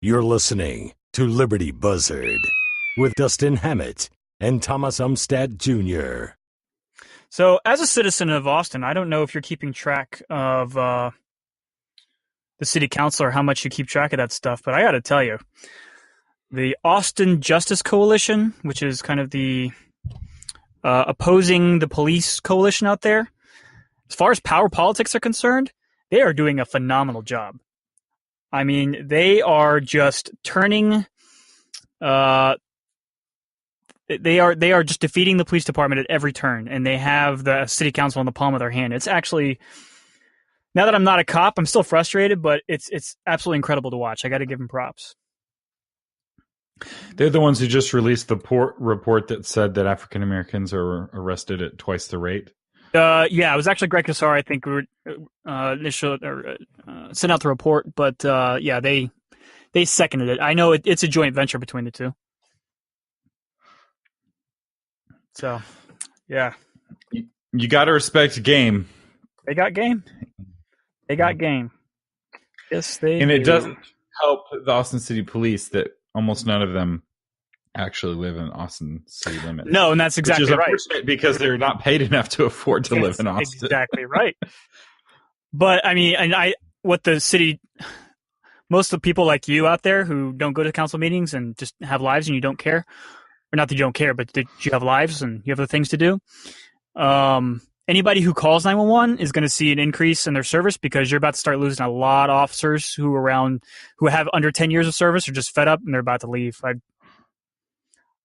You're listening to Liberty Buzzard with Dustin Hammett and Thomas Umstattd Jr. So, as a citizen of Austin, I don't know if you're keeping track of the city council or how much you keep track of that stuff, but I got to tell you, the Austin Justice Coalition, which is kind of the opposing the police coalition out there, as far as power politics are concerned, they are doing a phenomenal job. I mean, they are just turning. They are just defeating the police department at every turn, and they have the city council in the palm of their hand. It's actually, now that I'm not a cop, I'm still frustrated, but it's absolutely incredible to watch. I got to give them props. They're the ones who just released the report that said that African Americans are arrested at twice the rate. Yeah, it was actually Greg Casar, I think, sent out the report, but yeah, they seconded it. I know it's a joint venture between the two. So, yeah. You got to respect game. They got game. They got game. Yes, they And do. it doesn't help the Austin City Police that almost none of them actually live in Austin city limits. No, and that's exactly right. Which is unfortunate because they're not paid enough to afford to live in Austin. Exactly right. But I mean, most of the people like you out there who don't go to council meetings and just have lives and you don't care, or not that you don't care, but that you have lives and you have other things to do. Anybody who calls 911 is going to see an increase in their service because you're about to start losing a lot of officers who have under 10 years of service are just fed up and they're about to leave.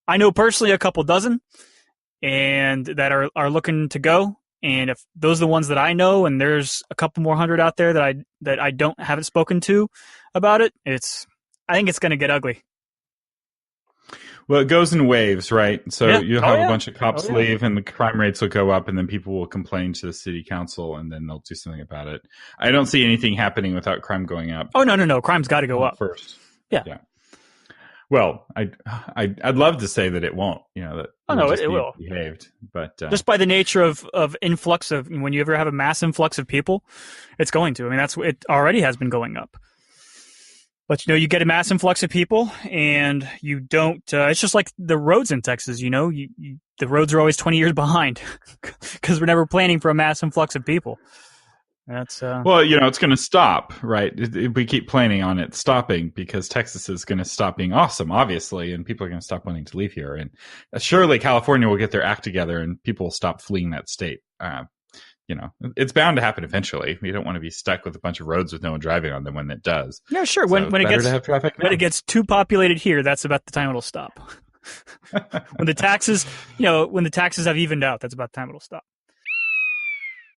I know personally a couple dozen and that are looking to go. And if those are the ones that I know, and there's a couple more hundred out there that I haven't spoken to about it, I think it's going to get ugly. Well, it goes in waves, right? So Yeah. you'll have a bunch of cops leave and the crime rates will go up and then people will complain to the city council and then they'll do something about it. I don't see anything happening without crime going up. Oh, no. Crime's got to go up first. Yeah. Well, I'd love to say that it won't, that it will. Behaved, but just by the nature of influx of, when you ever have a mass influx of people, it's going to. I mean, it already has been going up. But, you get a mass influx of people and you don't, it's just like the roads in Texas, the roads are always 20 years behind because we're never planning for a mass influx of people. That's well, it's going to stop, right? We keep planning on it stopping because Texas is going to stop being awesome, obviously, and people are going to stop wanting to leave here. And surely California will get their act together and people will stop fleeing that state. It's bound to happen eventually. We don't want to be stuck with a bunch of roads with no one driving on them when it does. Yeah, sure. When it gets too populated here, that's about the time it'll stop. when the taxes have evened out, that's about the time it'll stop.